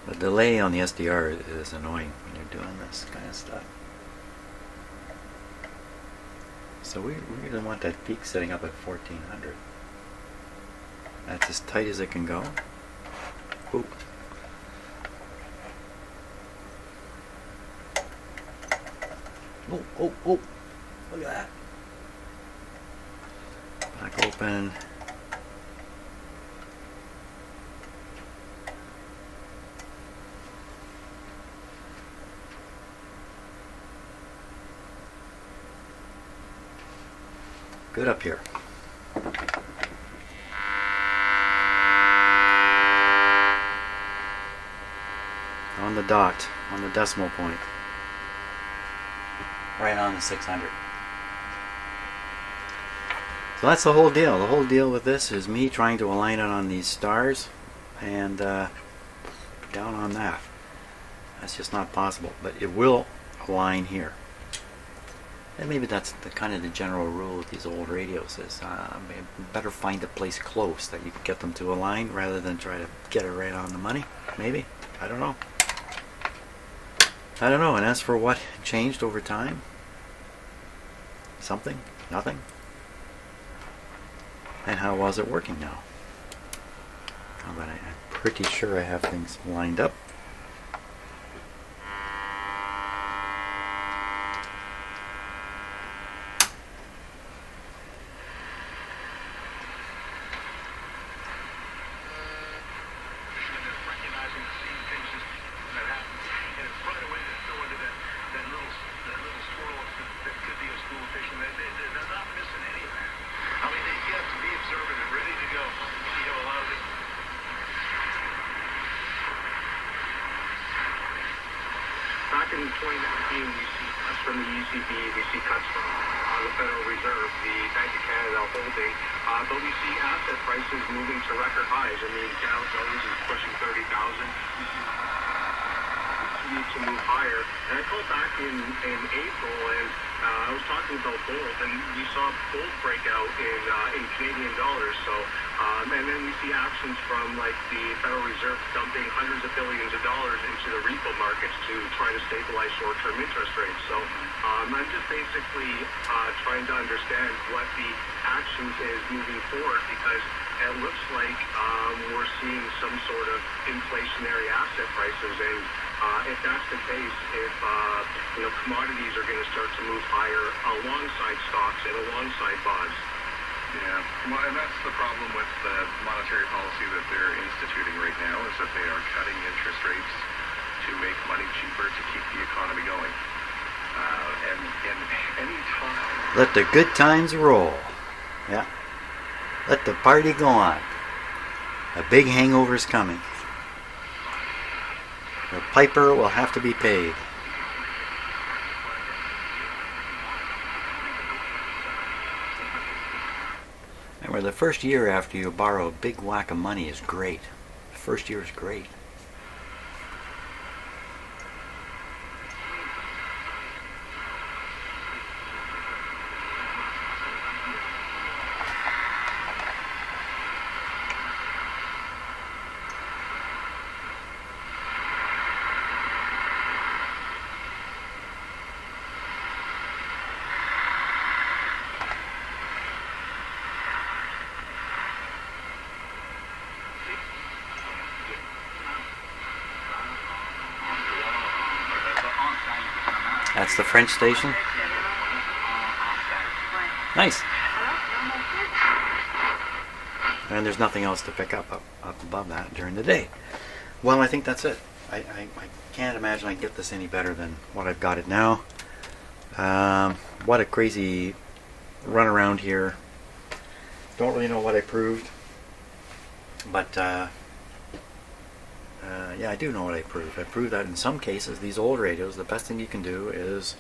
The delay on the SDR is annoying when you're doing this kind of stuff. So we really want that peak setting up at 1400. That's as tight as it can go. Ooh. Oh, oh, oh. Look at that. Back open. Good up here. On the dot, on the decimal point. Right on the 600. So that's the whole deal. The whole deal with this is me trying to align it on these stars and down on that. That's just not possible, but it will align here. And maybe that's the kind of the general rule with these old radios is better find a place close that you can get them to align rather than try to get it right on the money. Maybe. I don't know. I don't know. And as for what changed over time, something, nothing. And how was it working now? Oh, but I'm pretty sure I have things lined up. Back in 2019, we see cuts from the ECB, we see cuts from the Federal Reserve, the Bank of Canada holding, but we see asset prices moving to record highs. I mean, Dow Jones is pushing 30,000. continue to move higher. And I called back in April, and I was talking about gold, and we saw gold break out in Canadian dollars. So, and then we see actions from like the Federal Reserve dumping hundreds of billions of dollars into the repo markets to try to stabilize short-term interest rates. So, I'm just basically trying to understand what the actions is moving forward, because it looks like we're seeing some sort of inflationary asset prices, and if that's the case, if commodities are going to start to move higher alongside stocks and alongside bonds. Yeah, well, and that's the problem with the monetary policy that they're instituting right now, is that they are cutting interest rates to make money cheaper to keep the economy going. And any time... Let the good times roll. Yeah. Let the party go on. A big hangover's coming. The piper will have to be paid. Remember, the first year after you borrow a big whack of money is great. The first year is great. That's the French station. Nice. And there's nothing else to pick up above that during the day. Well, I think that's it. I can't imagine I can get this any better than what I've got it now. What a crazy run around here. Don't really know what I proved. But yeah, I do know what I proved. I proved that in some cases, these old radios, the best thing you can do is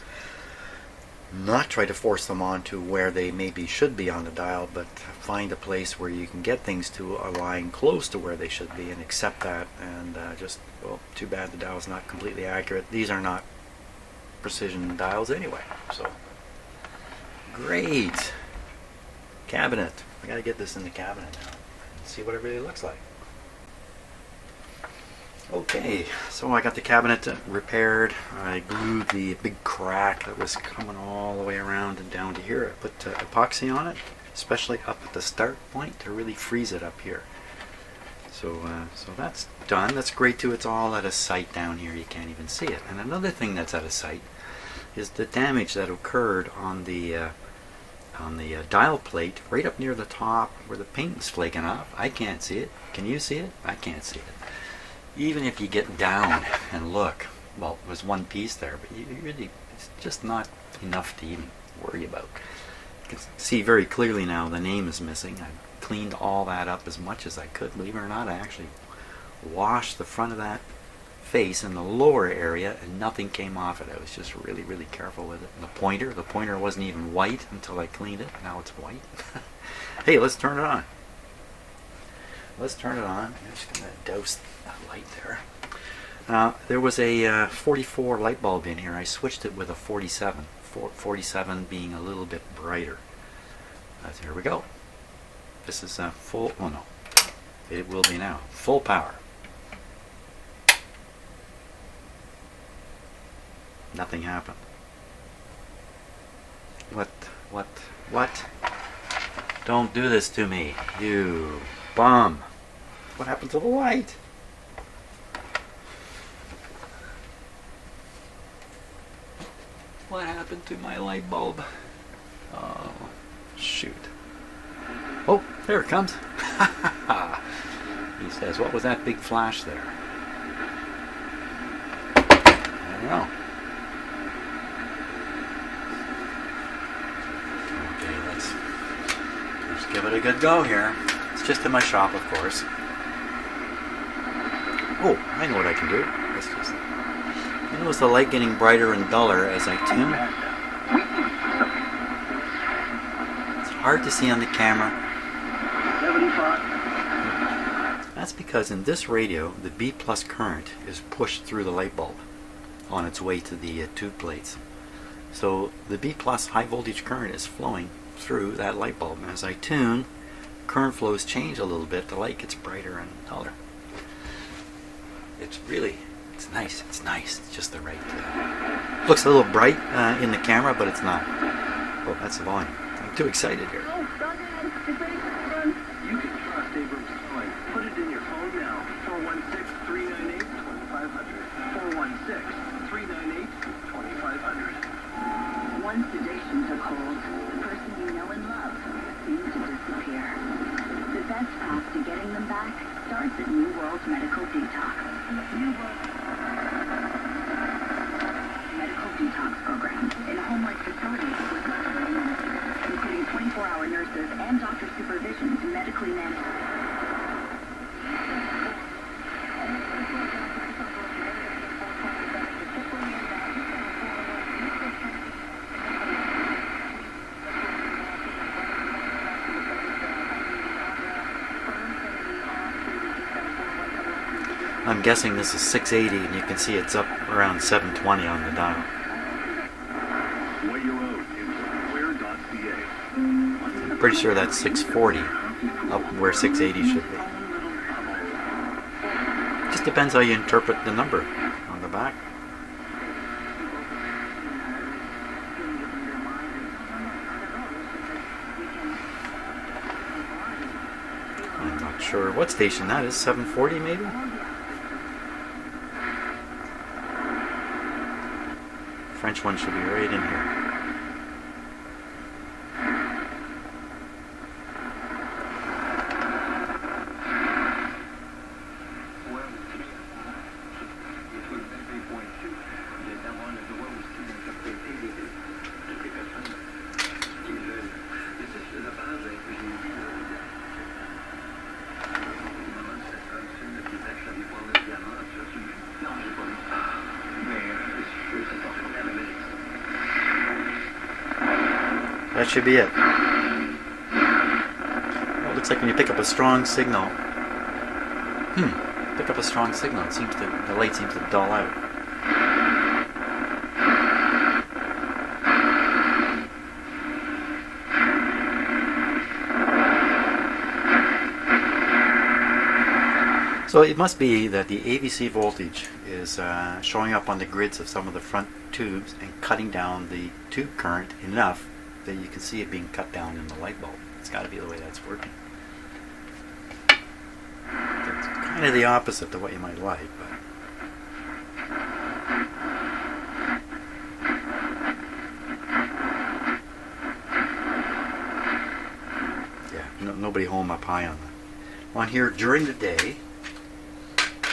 not try to force them on to where they maybe should be on the dial, but find a place where you can get things to align close to where they should be and accept that. And well, too bad the dial's not completely accurate. These are not precision dials anyway. So, great. Cabinet. I gotta get this in the cabinet now and see what it really looks like. Okay, so I got the cabinet repaired. I glued the big crack that was coming all the way around and down to here. I put epoxy on it, especially up at the start point to really freeze it up here. So that's done. That's great too. It's all at a sight down here. You can't even see it. And another thing that's at a sight is the damage that occurred on the dial plate right up near the top where the paint was flaking off. I can't see it. Can you see it? I can't see it. Even if you get down and look, well, there's one piece there, but you really, it's just not enough to even worry about. You can see very clearly now the name is missing. I cleaned all that up as much as I could. Believe it or not, I actually washed the front of that face in the lower area and nothing came off it. I was just really, really careful with it. And the pointer wasn't even white until I cleaned it. Now it's white. Hey, let's turn it on. Let's turn it on. I'm just going to douse that light there. There was a 44 light bulb in here. I switched it with a 47. 47 being a little bit brighter. Here we go. This is full, oh no, it will be now. Full power. Nothing happened. What? Don't do this to me, you bum. What happened to the light? What happened to my light bulb? Oh, shoot. Oh, there it comes. He says, what was that big flash there? I don't know. Okay, let's give it a good go here. It's just in my shop, of course. Oh, I know what I can do. Let's just... You notice the light getting brighter and duller as I tune. It's hard to see on the camera. That's because in this radio, the B+ current is pushed through the light bulb. on its way to the tube plates. So the B plus high voltage current is flowing through that light bulb. And as I tune, current flows change a little bit. The light gets brighter and duller. It's nice. It's nice. It's just the right. Looks a little bright in the camera, but it's not. Oh, that's the volume. I'm too excited here. You can trust Abrams Towing. Put it in your phone now. 416-398-2500. 416-398-2500. Once sedation took hold, the person you know and love seemed to disappear. The best path to getting them back starts at New World Medical Detox. New World Medical Detox program in a home-like facility with including 24-hour nurses and doctor supervision to medically manage. I'm guessing this is 680, and you can see it's up around 720 on the dial. What you owe is Pretty sure that's 640, up where 680 should be. Just depends how you interpret the number on the back. I'm not sure what station that is, 740 maybe? French one should be right in here. That should be it. Well, it looks like when you pick up a strong signal, pick up a strong signal, it seems to, the light seems to dull out. So it must be that the AVC voltage is showing up on the grids of some of the front tubes and cutting down the tube current enough that you can see it being cut down in the light bulb. It's got to be the way that's working. It's kind of the opposite to what you might like, but yeah, nobody home up high on here during the day.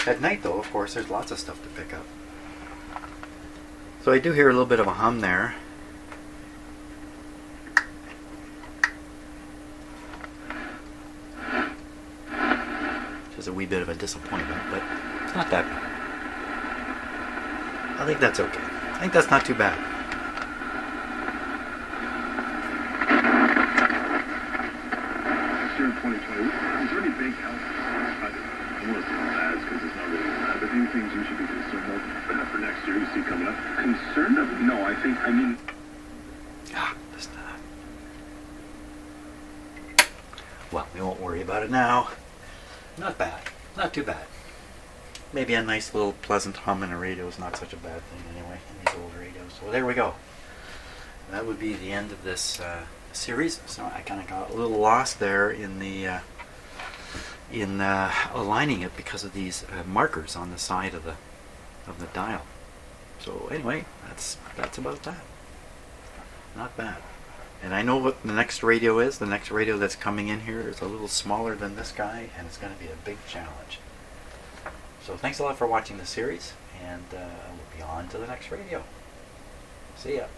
At night, though, of course, there's lots of stuff to pick up. So I do hear a little bit of a hum there. A wee bit of a disappointment, but it's not that bad. I think that's okay. I think that's not too bad. Next year in 2020, is there any big health? I don't want to say bad because it's not really bad, but any things you should be concerned of for next year you see coming up? Concerned of? No, I mean... That's not. Well, we won't worry about it now. Not bad. Not too bad. Maybe a nice little pleasant hum in a radio is not such a bad thing anyway in these old radios. So there we go. That would be the end of this series. So I kind of got a little lost there in the aligning it because of these markers on the side of the dial. So anyway, that's about that. Not bad. And I know what the next radio is. The next radio that's coming in here is a little smaller than this guy, and it's going to be a big challenge. So thanks a lot for watching the series, and we'll be on to the next radio. See ya.